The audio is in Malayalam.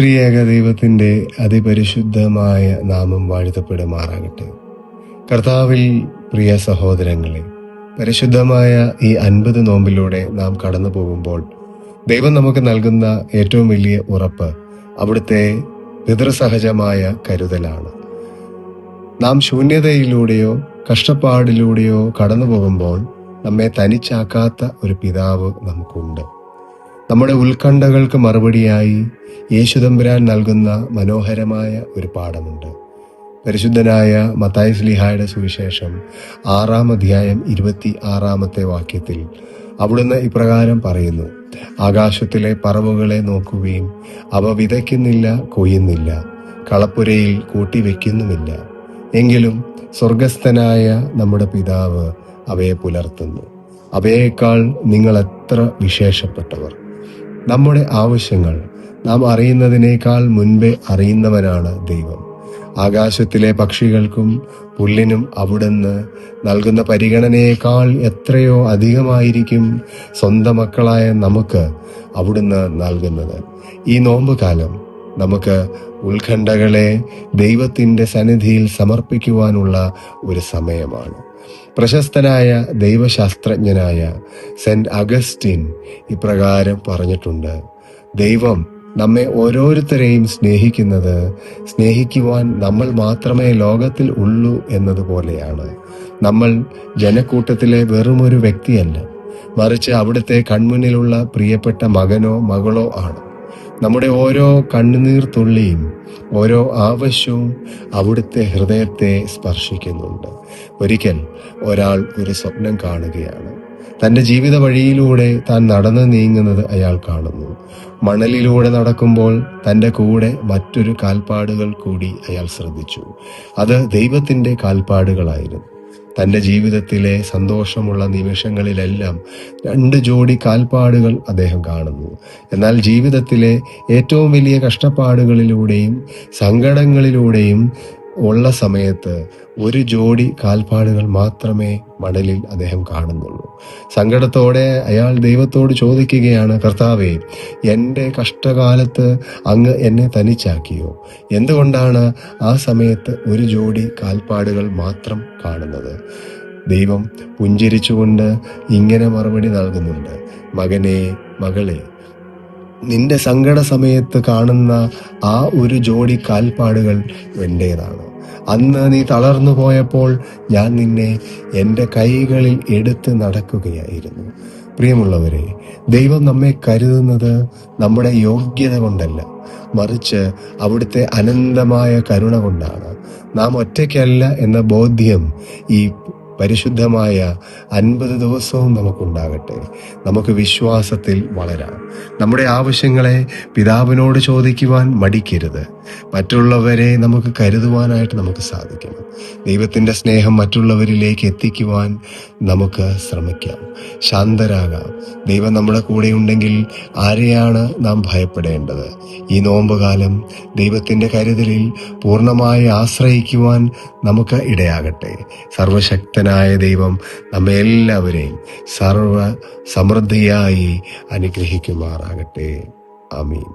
ത്രിയേക ദൈവത്തിൻ്റെ അതിപരിശുദ്ധമായ നാമം വാഴ്ത്തപ്പെടുമാറാകട്ടെ. കർത്താവിൽ പ്രിയ സഹോദരങ്ങളെ, പരിശുദ്ധമായ ഈ 50 നോമ്പിലൂടെ നാം കടന്നു പോകുമ്പോൾ ദൈവം നമുക്ക് നൽകുന്ന ഏറ്റവും വലിയ ഉറപ്പ് അവിടുത്തെ പിതൃസഹജമായ കരുതലാണ്. നാം ശൂന്യതയിലൂടെയോ കഷ്ടപ്പാടിലൂടെയോ കടന്നു പോകുമ്പോൾ നമ്മെ തനിച്ചാക്കാത്ത ഒരു പിതാവ് നമുക്കുണ്ട്. നമ്മുടെ ഉത്കണ്ഠകൾക്ക് മറുപടിയായി യേശുതമ്പുരാൻ നൽകുന്ന മനോഹരമായ ഒരു പാഠമുണ്ട്. പരിശുദ്ധനായ മത്തായി ശ്ലീഹായുടെ സുവിശേഷം 6-ാം അധ്യായം 26-ാമത്തെ വാക്യത്തിൽ അവിടുന്ന് ഇപ്രകാരം പറയുന്നു: ആകാശത്തിലെ പറവുകളെ നോക്കുകയും അവ വിതയ്ക്കുന്നില്ല, കൊയ്യുന്നില്ല, കളപ്പുരയിൽ കൂട്ടിവെക്കുന്നുമില്ല, എങ്കിലും സ്വർഗസ്ഥനായ നമ്മുടെ പിതാവ് അവയെ പുലർത്തുന്നു. അവയേക്കാൾ നിങ്ങൾ എത്ര വിശേഷപ്പെട്ടവർ. നമ്മുടെ ആവശ്യങ്ങൾ നാം അറിയുന്നതിനേക്കാൾ മുൻപേ അറിയുന്നവനാണ് ദൈവം. ആകാശത്തിലെ പക്ഷികൾക്കും പുല്ലിനും അവിടുന്ന് നൽകുന്ന പരിഗണനയേക്കാൾ എത്രയോ അധികമായിരിക്കും സ്വന്തം മക്കളായ നമുക്ക് അവിടുന്ന് നൽകുന്നത്. ഈ നോമ്പ് കാലം നമുക്ക് ഉത്കണ്ഠകളെ ദൈവത്തിൻ്റെ സന്നിധിയിൽ സമർപ്പിക്കുവാനുള്ള ഒരു സമയമാണ്. പ്രശസ്തനായ ദൈവശാസ്ത്രജ്ഞനായ സെന്റ് അഗസ്റ്റിൻ ഇപ്രകാരം പറഞ്ഞിട്ടുണ്ട്: ദൈവം നമ്മെ ഓരോരുത്തരെയും സ്നേഹിക്കുവാൻ നമ്മൾ മാത്രമേ ലോകത്തിൽ ഉള്ളൂ എന്നതുപോലെയാണ്. നമ്മൾ ജനക്കൂട്ടത്തിലെ വെറുമൊരു വ്യക്തിയല്ല, മറിച്ച് അവിടുത്തെ കൺമുന്നിലുള്ള പ്രിയപ്പെട്ട മകനോ മകളോ ആണ്. നമ്മുടെ ഓരോ കണ്ണുനീർ തുള്ളിയും ഓരോ ആവശ്യവും അവിടുത്തെ ഹൃദയത്തെ സ്പർശിക്കുന്നുണ്ട്. ഒരിക്കൽ ഒരാൾ ഒരു സ്വപ്നം കാണുകയാണ്. തൻ്റെ ജീവിത വഴിയിലൂടെ താൻ നടന്നു നീങ്ങുന്നത് അയാൾ കാണുന്നു. മണലിലൂടെ നടക്കുമ്പോൾ തൻ്റെ കൂടെ മറ്റൊരു കാൽപ്പാടുകൾ കൂടി അയാൾ ശ്രദ്ധിച്ചു. അത് ദൈവത്തിൻ്റെ കാൽപ്പാടുകളായിരുന്നു. തൻ്റെ ജീവിതത്തിലെ സന്തോഷമുള്ള നിമിഷങ്ങളിലെല്ലാം 2 ജോഡി കാൽപ്പാടുകൾ അദ്ദേഹം കാണുന്നു. എന്നാൽ ജീവിതത്തിലെ ഏറ്റവും വലിയ കഷ്ടപ്പാടുകളിലൂടെയും സങ്കടങ്ങളിലൂടെയും ഉള്ള സമയത്ത് 1 ജോഡി കാൽപ്പാടുകൾ മാത്രമേ മണലിൽ അദ്ദേഹം കാണുന്നുള്ളൂ. സങ്കടത്തോടെ അയാൾ ദൈവത്തോട് ചോദിക്കുകയാണ്: കർത്താവേ, എൻ്റെ കഷ്ടകാലത്ത് അങ്ങ് എന്നെ തനിച്ചാക്കിയോ? എന്തുകൊണ്ടാണ് ആ സമയത്ത് 1 ജോഡി കാൽപ്പാടുകൾ മാത്രം കാണുന്നത്? ദൈവം പുഞ്ചിരിച്ചുകൊണ്ട് ഇങ്ങനെ മറുപടി നൽകുന്നുണ്ട്: മകനെ, മകളെ, നിന്റെ സങ്കട സമയത്ത് കാണുന്ന ആ 1 ജോഡി കാൽപ്പാടുകൾ എൻ്റേതാണ്. അന്ന് നീ തളർന്നു പോയപ്പോൾ ഞാൻ നിന്നെ എൻ്റെ കൈകളിൽ എടുത്ത് നടക്കുകയായിരുന്നു. പ്രിയമുള്ളവരെ, ദൈവം നമ്മെ കരുതുന്നത് നമ്മുടെ യോഗ്യത കൊണ്ടല്ല, മറിച്ച് അവിടുത്തെ അനന്തമായ കരുണ കൊണ്ടാണ്. നാം ഒറ്റയ്ക്കല്ല എന്ന ബോധ്യം ഈ പരിശുദ്ധമായ 50 ദിവസവും നമുക്കുണ്ടാകട്ടെ. നമുക്ക് വിശ്വാസത്തിൽ വളരാം. നമ്മുടെ ആവശ്യങ്ങളെ പിതാവിനോട് ചോദിക്കുവാൻ മടിക്കരുത്. മറ്റുള്ളവരെ നമുക്ക് കരുതുവാനായിട്ട് നമുക്ക് സാധിക്കണം. ദൈവത്തിൻ്റെ സ്നേഹം മറ്റുള്ളവരിലേക്ക് എത്തിക്കുവാൻ നമുക്ക് ശ്രമിക്കാം. ശാന്തരാകാം. ദൈവം നമ്മുടെ കൂടെയുണ്ടെങ്കിൽ ആരെയാണ് നാം ഭയപ്പെടേണ്ടത്? ഈ നോമ്പുകാലം ദൈവത്തിൻ്റെ കരുതലിൽ പൂർണ്ണമായി ആശ്രയിക്കുവാൻ നമുക്ക് ഇടയാകട്ടെ. സർവശക്തനായ ദൈവം നമ്മെ എല്ലാവരെയും സർവ സമൃദ്ധിയായി അനുഗ്രഹിക്കുമാറാകട്ടെ. ആമീൻ.